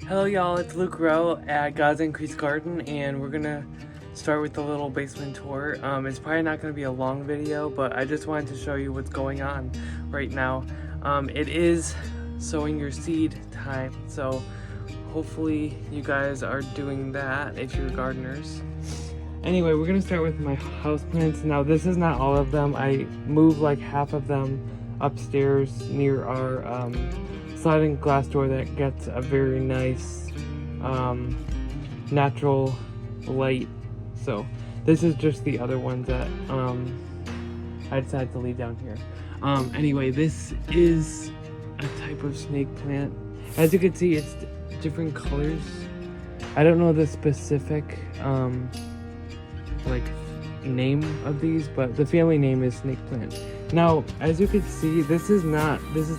Hello y'all, it's Luke Rowe at God's Increased Garden, and we're gonna start with the little basement tour. It's probably not gonna be a long video, but I just wanted to show you what's going on right now. It is sowing your seed time, so hopefully you guys are doing that if you're gardeners. Anyway, we're gonna start with my houseplants. Now this is not all of them. I moved like half of them upstairs near our sliding glass door that gets a very nice natural light. So this is just the other ones that I decided to leave down here. Anyway, this is a type of snake plant. As you can see, it's different colors. I don't know the specific like name of these, but the family name is snake plant. Now, as you can see, this is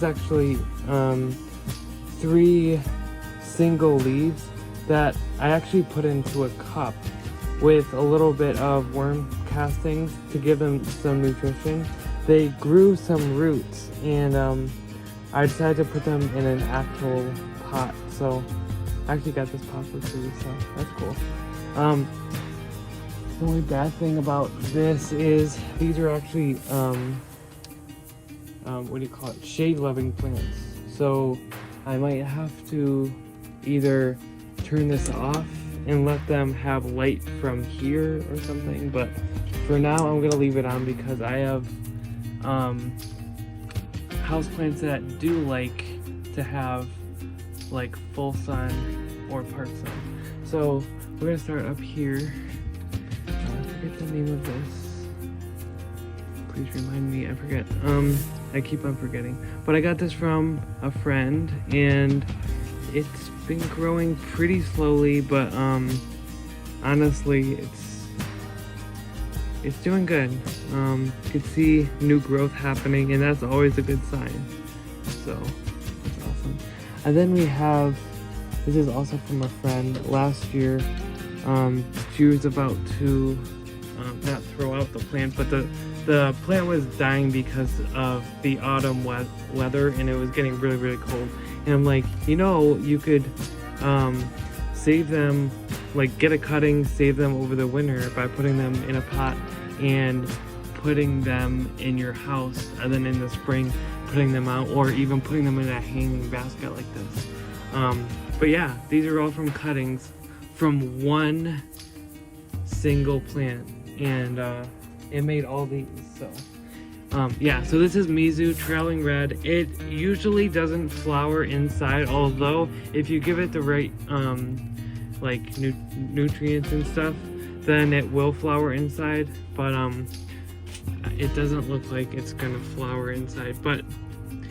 actually 3 single leaves that I actually put into a cup with a little bit of worm castings to give them some nutrition. They grew some roots, and I decided to put them in an actual pot. So I actually got this pot for free, so that's cool. The only bad thing about this is these are actually what do you call it, shade loving plants. So I might have to either turn this off and let them have light from here or something, but for now I'm gonna leave it on because I have houseplants that do like to have like full sun or part sun. So we're gonna start up here. I forget the name of this. Please remind me, I forget. I keep on forgetting. But I got this from a friend, and it's been growing pretty slowly, but honestly, it's doing good. You can see new growth happening, and that's always a good sign. So that's awesome. And then we have, this is also from a friend. Last year, she was about to not throw out the plant, but the plant was dying because of the autumn weather, and it was getting really, really cold. And I'm like, you could save them, like get a cutting, save them over the winter by putting them in a pot and putting them in your house, and then in the spring putting them out, or even putting them in a hanging basket like this. But yeah, these are all from cuttings from one single plant, and it made all these. So yeah, so this is Mizu Trailing Red. It usually doesn't flower inside, although if you give it the right like nutrients and stuff, then it will flower inside. But it doesn't look like it's gonna flower inside, but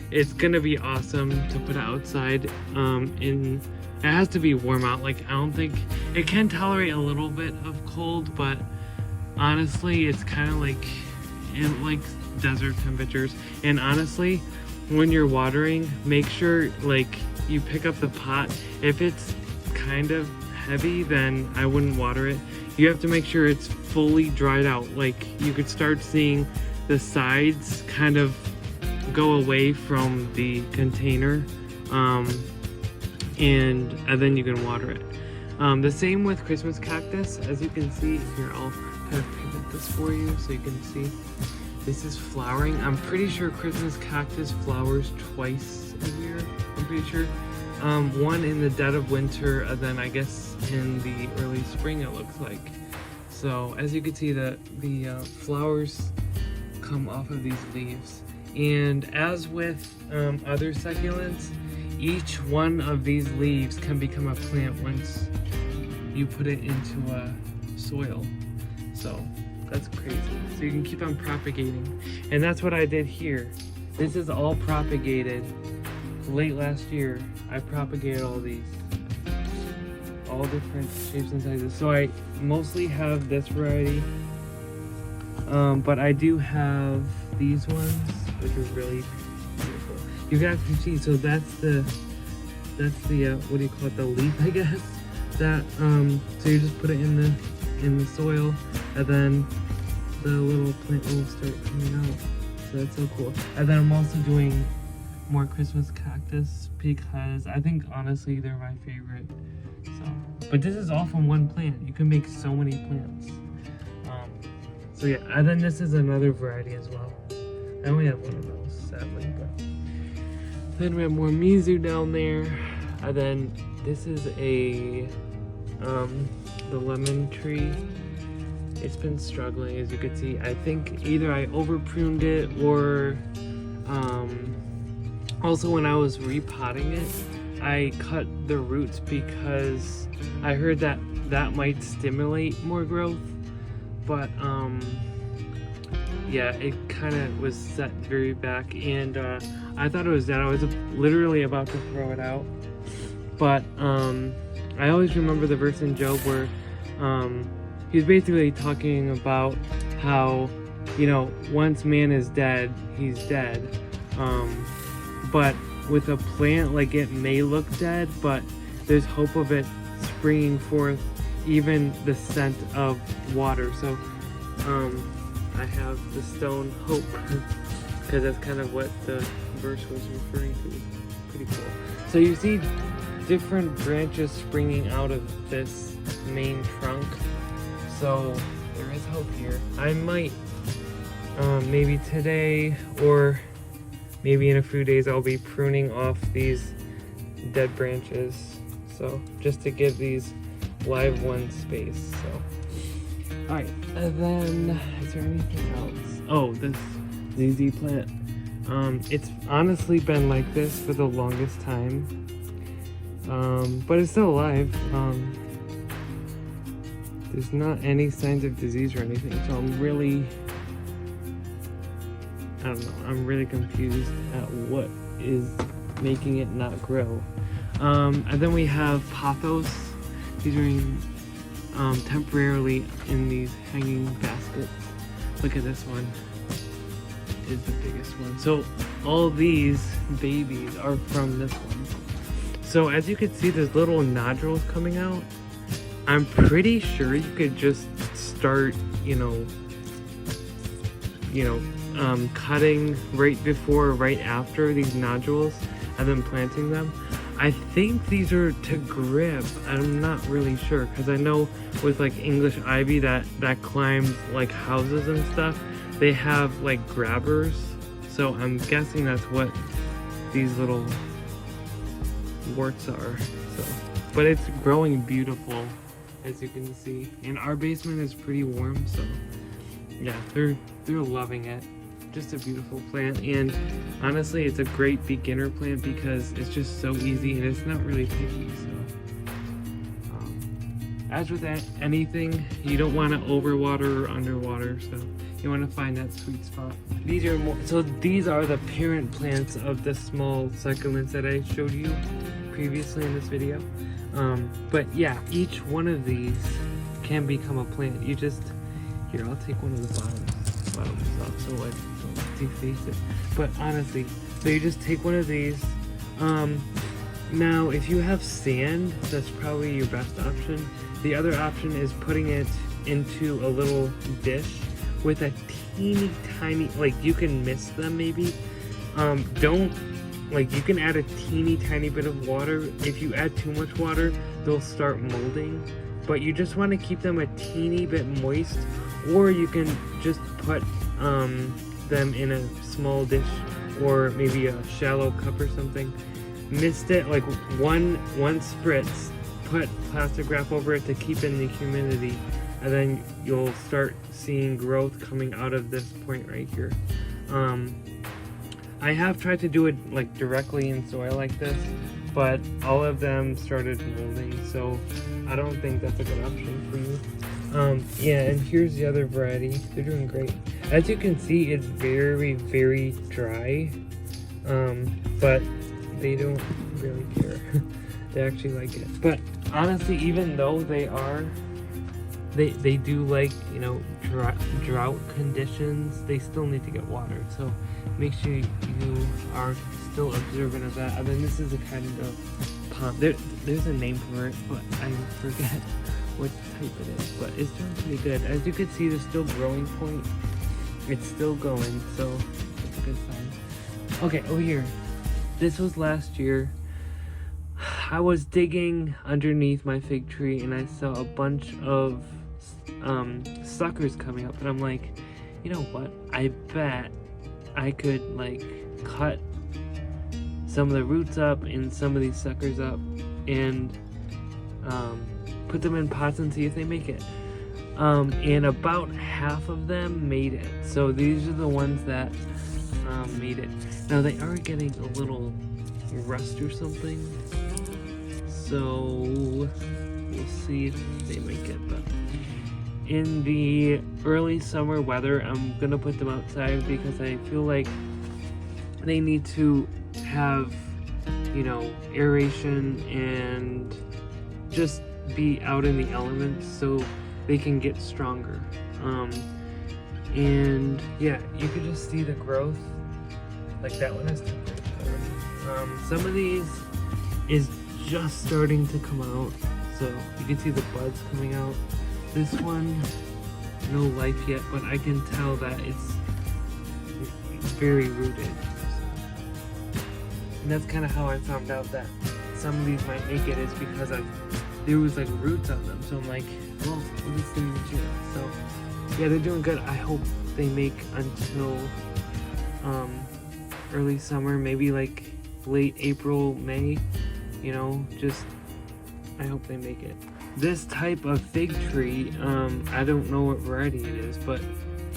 it's gonna be awesome to put outside. It has to be warm out. Like, I don't think it can tolerate a little bit of cold, but honestly, it's kind of like in like desert temperatures. And honestly, when you're watering, make sure like you pick up the pot. If it's kind of heavy, then I wouldn't water it. You have to make sure it's fully dried out. Like, you could start seeing the sides kind of go away from the container, and then you can water it. The same with Christmas cactus. As you can see here, I'll kind of pivot this for you so you can see. This is flowering. I'm pretty sure Christmas cactus flowers twice a year, I'm pretty sure. One in the dead of winter, and then I guess in the early spring it looks like. So as you can see, the flowers come off of these leaves. And as with other succulents, each one of these leaves can become a plant once you put it into soil. So that's crazy. So you can keep on propagating. And that's what I did here. This is all propagated. Late last year, I propagated all these. All different shapes and sizes. So I mostly have this variety. But I do have these ones, which are really beautiful. You can actually see, so that's the what do you call it, the leaf, I guess. That so you just put it in the soil, and then the little plant will start coming out. So that's so cool. And then I'm also doing more Christmas cactus because I think honestly they're my favorite. So, but this is all from one plant. You can make so many plants. So yeah, and then this is another variety as well. I only have one of those, sadly, but then we have more mizu down there. And then this is the lemon tree. It's been struggling, as you can see. I think either I over pruned it or also when I was repotting it, I cut the roots because I heard that might stimulate more growth. But yeah, it kind of was set very back, and I thought it was dead. I was literally about to throw it out. But I always remember the verse in Job where he was basically talking about how, you know, once man is dead, he's dead. But with a plant, like, it may look dead, but there's hope of it springing forth, even the scent of water. So I have the stone hope because that's kind of what the verse was referring to. Pretty cool. So you see different branches springing out of this main trunk, so there is hope here. I might maybe today or maybe in a few days I'll be pruning off these dead branches, so just to give these live ones space. So alright, and then is there anything else? Oh, this ZZ plant. It's honestly been like this for the longest time, but it's still alive. There's not any signs of disease or anything, so I'm really, I don't know, I'm really confused at what is making it not grow. And then we have pothos. These are in, temporarily in these hanging baskets. Look at this one. Is the biggest one. So all these babies are from this one. So as you can see, there's little nodules coming out. I'm pretty sure you could just start, cutting right before or right after these nodules and then planting them. I think these are to grip. I'm not really sure, because I know with like English ivy that climbs like houses and stuff, they have like grabbers. So I'm guessing that's what these little warts are. So, but it's growing beautiful, as you can see. And our basement is pretty warm, so yeah, they're loving it. Just a beautiful plant, and honestly it's a great beginner plant because it's just so easy and it's not really picky. So as with anything, you don't want to overwater or underwater, so you want to find that sweet spot. These are the parent plants of the small succulents that I showed you previously in this video. But yeah, each one of these can become a plant. You just, here, I'll take one of the bottoms off so I don't deface it. But honestly, so you just take one of these. Now if you have sand, that's probably your best option. The other option is putting it into a little dish with a teeny tiny, like, you can mist them maybe. You can add a teeny tiny bit of water. If you add too much water, they'll start molding. But you just want to keep them a teeny bit moist, or you can just put them in a small dish or maybe a shallow cup or something. Mist it like one spritz, put plastic wrap over it to keep in the humidity, and then you'll start seeing growth coming out of this point right here. I have tried to do it like directly in soil like this, but all of them started molding, so I don't think that's a good option for you. Yeah, and here's the other variety. They're doing great. As you can see, it's very, very dry, but they don't really care. They actually like it. But honestly, even though they do like, drought conditions, they still need to get watered. So make sure you are still observant of that. And then this is a kind of pond. There's a name for it, but I forget what type it is. But it's doing pretty good. As you can see, there's still growing point. It's still going, so it's a good sign. Okay, over here. This was last year. I was digging underneath my fig tree and I saw a bunch of suckers coming up, and I'm like, you know what? I bet I could like cut some of the roots up and some of these suckers up and put them in pots and see if they make it. And about half of them made it. So these are the ones that made it. Now they are getting a little rust or something, so we'll see if they make it. But in the early summer weather, I'm gonna put them outside because I feel like they need to have, you know, aeration and just be out in the elements so they can get stronger. And yeah, you can just see the growth. Like that one is some of these is just starting to come out, so you can see the buds coming out. This one, no life yet, but I can tell that it's very rooted. And that's kind of how I found out that some of these might make it, is because there was like roots on them. So I'm like, well, we'll just see what. So yeah, they're doing good. I hope they make until early summer, maybe like late April, May, you know, just I hope they make it. This type of fig tree, I don't know what variety it is, but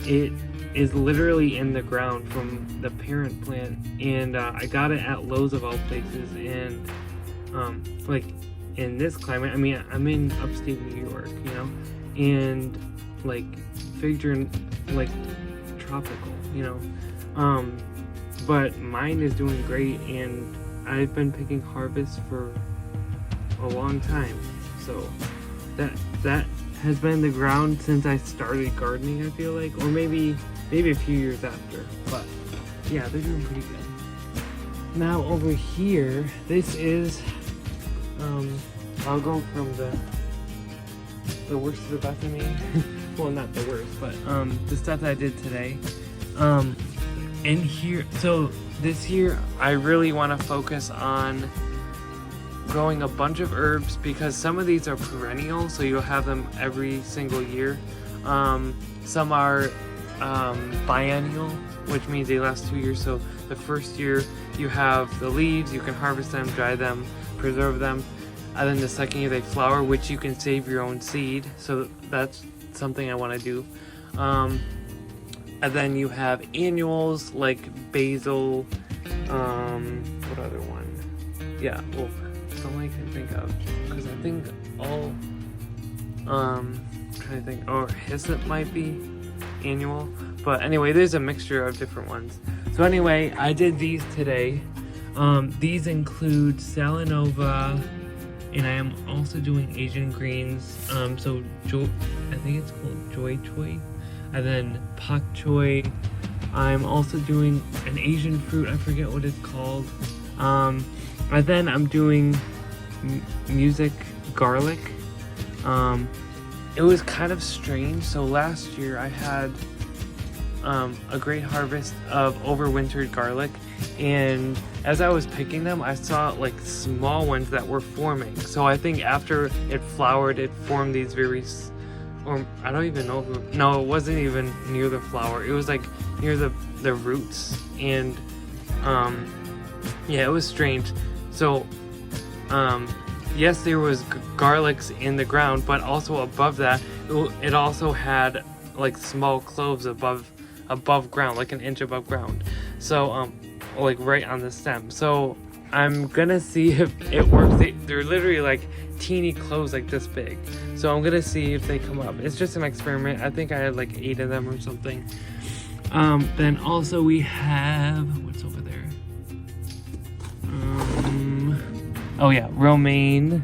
it is literally in the ground from the parent plant, and I got it at Lowe's of all places. And like in this climate, I mean, I'm in upstate New York, you know, and like figs are like tropical, you know, but mine is doing great, and I've been picking harvests for a long time. So that has been the ground since I started gardening, I feel like, or maybe a few years after. But yeah, they're doing pretty good. Now over here, this is I'll go from the worst to the best. I mean, well, not the worst, but the stuff that I did today. In here, so this year I really want to focus on growing a bunch of herbs, because some of these are perennial, so you'll have them every single year. Some are biennial, which means they last 2 years. So the first year you have the leaves, you can harvest them, dry them, preserve them, and then the second year they flower, which you can save your own seed. So that's something I want to do. And then you have annuals like basil. What other one? Yeah, well, that's all I can think of, because I think all trying to think, or hyssop might be annual, but anyway, there's a mixture of different ones. So anyway, I did these today. These include Salanova, and I am also doing Asian greens. So I think it's called Joy Choy, and then Pak Choy. I'm also doing an Asian fruit, I forget what it's called. And then I'm doing music garlic. It was kind of strange. So last year I had a great harvest of overwintered garlic, and as I was picking them, I saw like small ones that were forming. So I think after it flowered, it formed these very, or I don't even know if no, it wasn't even near the flower. It was like near the roots, and yeah, it was strange. So yes, there was garlics in the ground, but also above that, it also had like small cloves above ground, like an inch above ground. So like right on the stem. So I'm gonna see if it works. They're literally like teeny cloves like this big. So I'm gonna see if they come up. It's just an experiment. I think I had like 8 of them or something. Then also we have, what's over there? Oh yeah, romaine.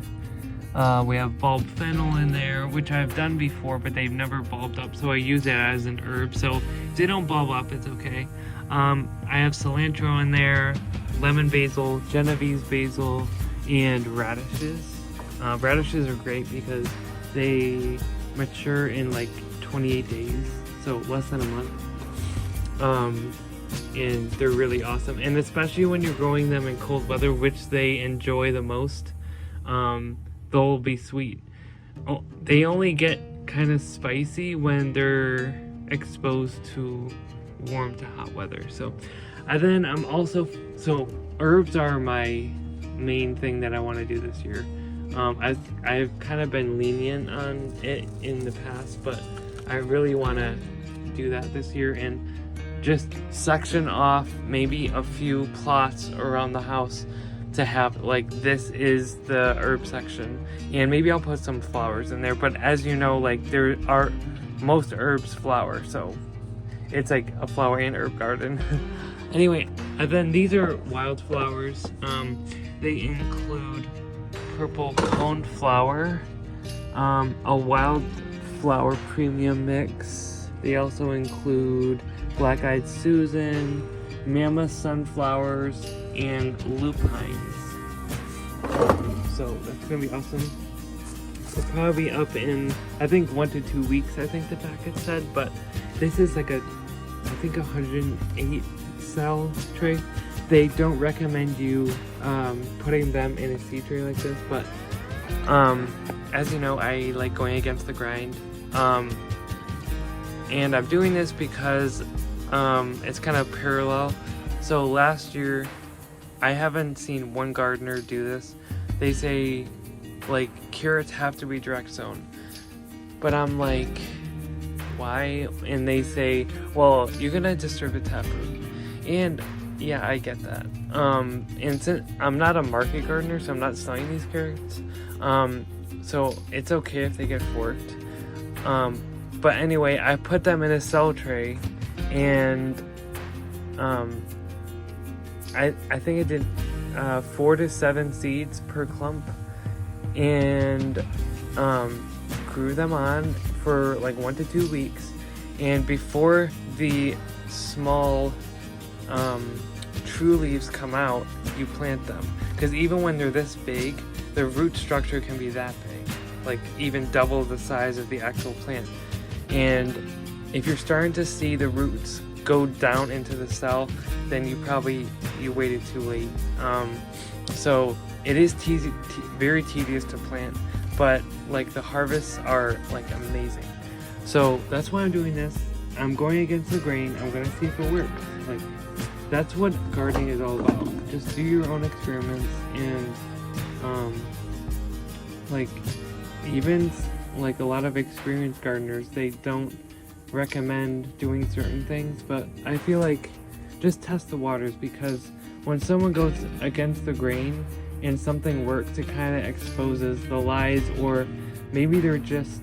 We have bulb fennel in there, which I've done before, but they've never bulbed up, so I use it as an herb. So if they don't bulb up, it's okay. I have cilantro in there, lemon basil, Genovese basil, and radishes. Radishes are great because they mature in like 28 days, so less than a month. And they're really awesome, and especially when you're growing them in cold weather, which they enjoy the most. they'll be sweet. Oh, they only get kind of spicy when they're exposed to warm to hot weather. So, and then I'm also, so herbs are my main thing that I want to do this year. I've kind of been lenient on it in the past, but I really want to do that this year and just section off maybe a few plots around the house to have, like, this is the herb section, and maybe I'll put some flowers in there. But as you know, like, there are most herbs flower, so it's like a flower and herb garden. Anyway, and then these are wildflowers. They include purple coneflower, a wildflower premium mix. They also include black-eyed Susan, mammoth sunflowers, and lupines. So that's gonna be awesome. It'll probably be up in, I think, 1 to 2 weeks, I think the packet said, but this is like a, I think 108 cell tray. They don't recommend you putting them in a seed tray like this, but as you know, I like going against the grind. And I'm doing this because it's kind of parallel. So last year, I haven't seen one gardener do this. They say, like, carrots have to be direct sown. But I'm like, why? And they say, well, you're gonna disturb the taproot. And yeah, I get that. And since I'm not a market gardener, so I'm not selling these carrots. So it's okay if they get forked. But anyway, I put them in a cell tray, and I think it did 4 to 7 seeds per clump, and grew them on for like 1 to 2 weeks. And before the small true leaves come out, you plant them, because even when they're this big, the root structure can be that big, like even double the size of the actual plant. And if you're starting to see the roots go down into the cell, then you waited too late. So it is very tedious to plant, but like the harvests are like amazing. So that's why I'm doing this. I'm going against the grain. I'm gonna see if it works. Like, that's what gardening is all about. Just do your own experiments, and like, even like a lot of experienced gardeners, they don't recommend doing certain things, but I feel like just test the waters, because when someone goes against the grain and something works, it kind of exposes the lies, or maybe they're just,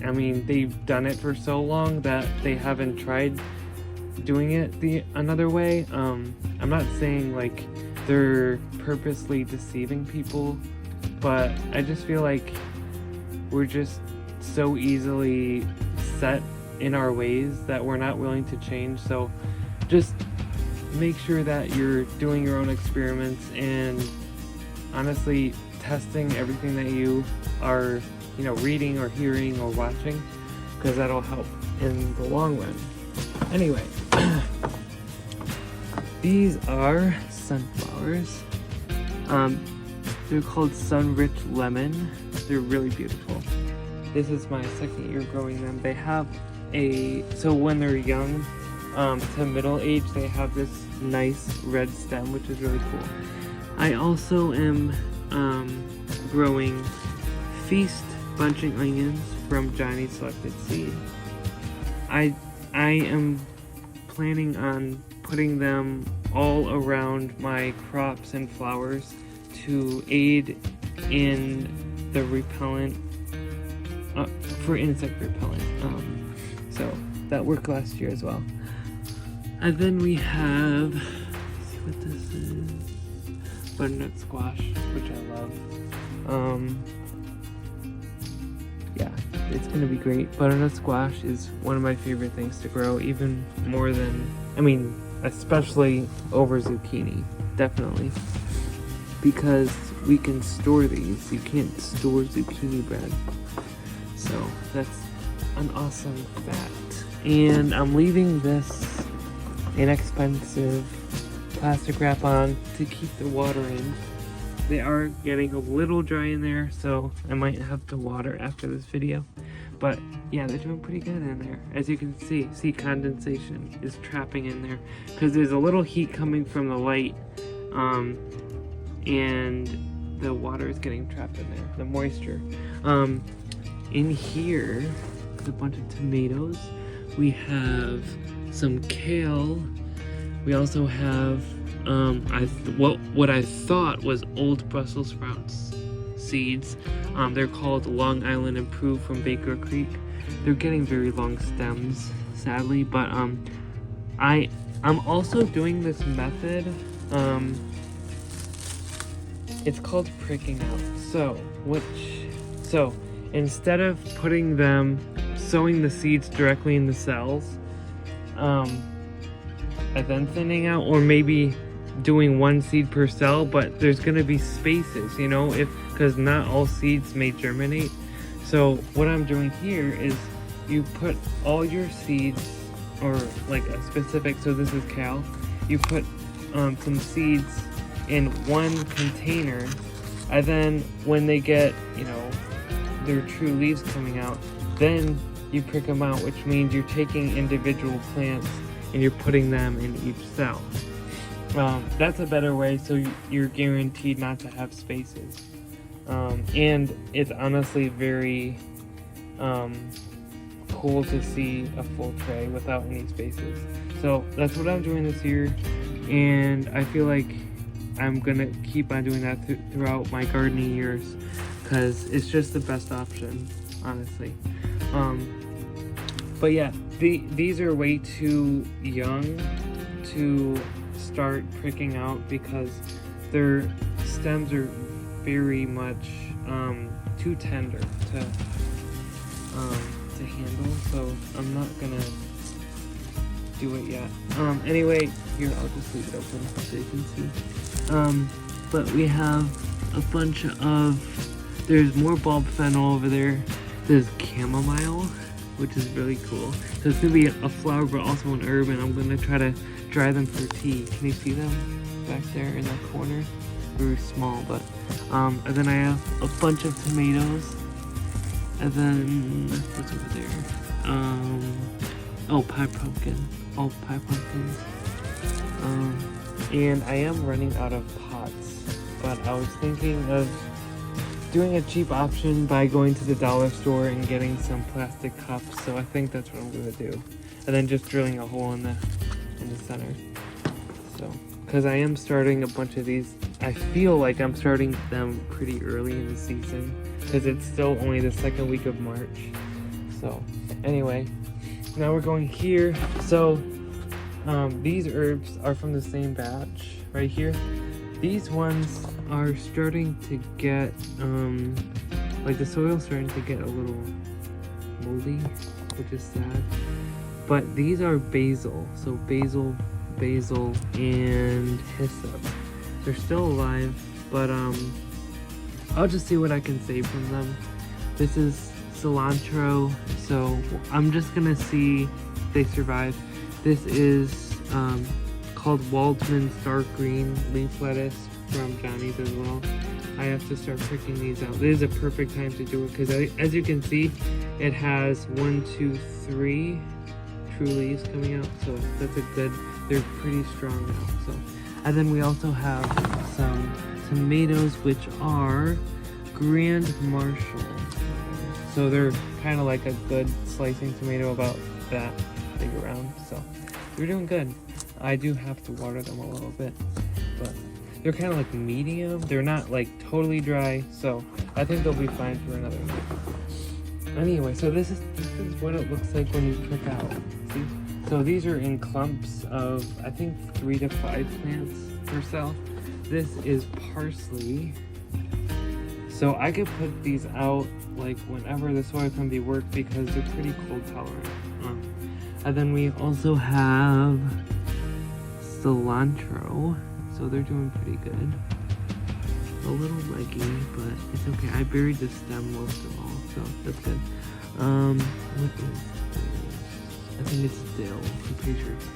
I mean, they've done it for so long that they haven't tried doing it another way. I'm not saying like they're purposely deceiving people, but I just feel like we're just so easily set in our ways that we're not willing to change. So just make sure that you're doing your own experiments and honestly testing everything that you are, you know, reading or hearing or watching, because that'll help in the long run. Anyway, these are sunflowers. They're called Sun-Rich Lemon. They're really beautiful. This is my second year growing them. They have so when they're young to middle age, they have this nice red stem, which is really cool. I also am growing Feast bunching onions from Johnny Selected Seed. I am planning on putting them all around my crops and flowers to aid in the repellent, for insect repellent. So that worked last year as well. And then we have, let's see what this is, butternut squash, which I love. Yeah, it's gonna be great. Butternut squash is one of my favorite things to grow, even more than, I mean, especially over zucchini, definitely. Because we can store these. You can't store zucchini bread. So that's an awesome fact. And I'm leaving this inexpensive plastic wrap on to keep the water in. they are getting a little dry in there, so I might have to water after this video. But yeah, they're doing pretty good in there. As you can see condensation is trapping in there because there's a little heat coming from the light, and the water is getting trapped in there, the moisture. In here is a bunch of tomatoes. We have some kale. We also have what I thought was old Brussels sprouts seeds. They're called Long Island Improved from Baker Creek. They're getting very long stems, sadly, but I'm also doing this method. It's called pricking out. So instead of sowing the seeds directly in the cells, and then thinning out, or maybe doing one seed per cell, but there's going to be spaces, you know, because not all seeds may germinate. So what I'm doing here is you put all your seeds, or like a specific, so this is kale, you put some seeds in one container, and then when they get, you know, their true leaves coming out, then you prick them out, which means you're taking individual plants and you're putting them in each cell. That's a better way, so you're guaranteed not to have spaces. And it's honestly very cool to see a full tray without any spaces. So that's what I'm doing this year, and I feel like I'm gonna keep on doing that throughout my gardening years, because it's just the best option, honestly. But yeah, these are way too young to start pricking out because their stems are very much too tender to handle, so I'm not gonna do it yet. Anyway, here, I'll just leave it open so you can see. But we have a bunch of, there's more bulb fennel over there. There's chamomile, which is really cool. So it's gonna be a flower, but also an herb, and I'm gonna try to dry them for tea. Can you see them back there in that corner? Very small, but and then I have a bunch of tomatoes, and then what's over there? Oh, pie pumpkin. All pie pumpkins. And I am running out of pots, but I was thinking of doing a cheap option by going to the dollar store and getting some plastic cups, so I think that's what I'm gonna do. And then just drilling a hole in the center. So, because I am starting a bunch of these, I feel like I'm starting them pretty early in the season, because it's still only the second week of March. So, anyway, now we're going here. So, these herbs are from the same batch right here. These ones are starting to get, like the soil's starting to get a little moldy, which is sad. But these are basil, so basil, and hyssop. They're still alive, but I'll just see what I can save from them. This is cilantro, so I'm just gonna see if they survive. This is called Waldman's dark green leaf lettuce from Johnny's as well. I have to start picking these out. This is a perfect time to do it because as you can see, it has 1, 2, 3 true leaves coming out, so that's a good, they're pretty strong now. So, and then we also have some tomatoes, which are Grand Marshal. So they're kind of like a good slicing tomato, about that big around. So they're doing good. I do have to water them a little bit, but they're kind of like medium. They're not like totally dry, so I think they'll be fine for another week. Anyway, so this is what it looks like when you prick out. See? So these are in clumps of, I think, 3 to 5 plants per cell. This is parsley. So I could put these out like whenever the soil can be worked because they're pretty cold tolerant. And then we also have cilantro. So they're doing pretty good. A little leggy, but it's okay. I buried the stem most of all, so that's good. What is this? I think it's dill. I'm pretty sure it's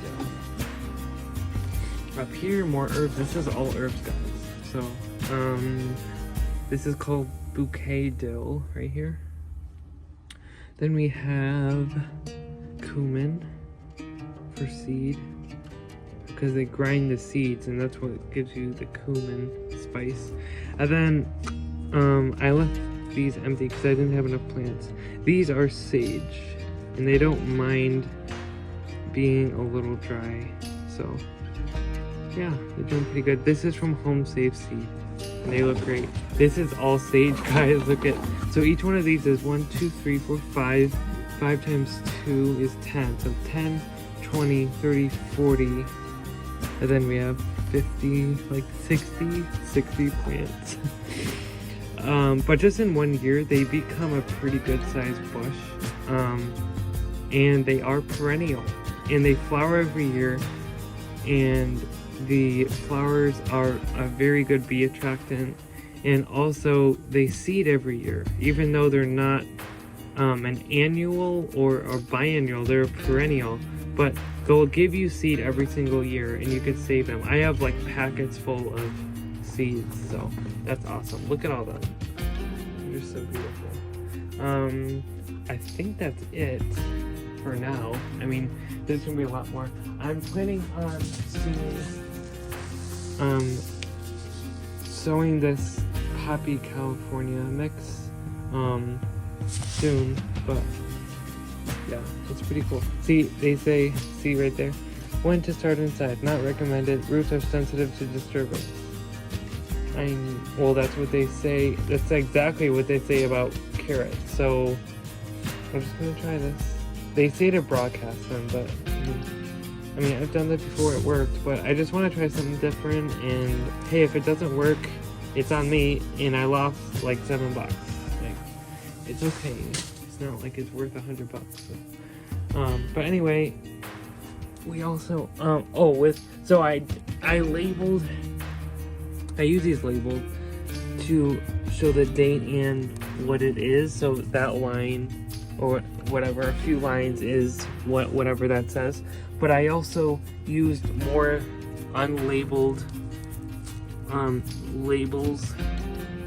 dill. Up here, more herbs. This is all herbs, guys. So This is called bouquet dill right here. Then we have cumin for seed, because they grind the seeds and that's what gives you the cumin spice. And then I left these empty because I didn't have enough plants. These are sage and they don't mind being a little dry, so yeah, they're doing pretty good. This is from Home Safe Seed and they look great. This is all sage, guys. Look at, so each one of these is 1 2 3 4 5 times 2 is 10, so 10 20 30 40, and then we have 50, like 60 plants. But just in 1 year they become a pretty good sized bush, and they are perennial and they flower every year, and the flowers are a very good bee attractant, and also they seed every year. Even though they're not an annual or biannual, they're a perennial, but they'll give you seed every single year and you can save them. I have like packets full of seeds, so that's awesome. Look at all them. They're so beautiful. I think that's it for now. I mean, there's gonna be a lot more. I'm planning on sowing this Happy California mix soon, but yeah, it's pretty cool. See, they say, see right there, when to start inside, not recommended, roots are sensitive to disturbance. Well, that's what they say. That's exactly what they say about carrots, so I'm just gonna try this. They say to broadcast them, but I mean, I've done that before, it worked, but I just want to try something different, and hey, if it doesn't work, it's on me, and I lost like $7. Like, it's okay. It's not like it's worth $100. So. But anyway, we also so I labeled. I use these labels to show the date and what it is. So that line or whatever, a few lines is whatever that says. But I also used more unlabeled labels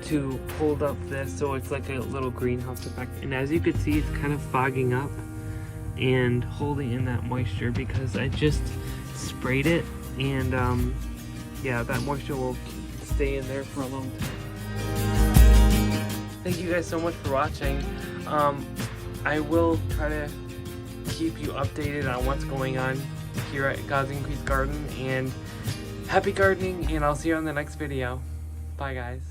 to hold up this, so it's like a little greenhouse effect. And as you can see, it's kind of fogging up and holding in that moisture because I just sprayed it, and yeah, that moisture will stay in there for a long time. Thank you guys so much for watching. I will try to keep you updated on what's going on here at God's Increased Garden, and happy gardening, and I'll see you on the next video. Bye guys.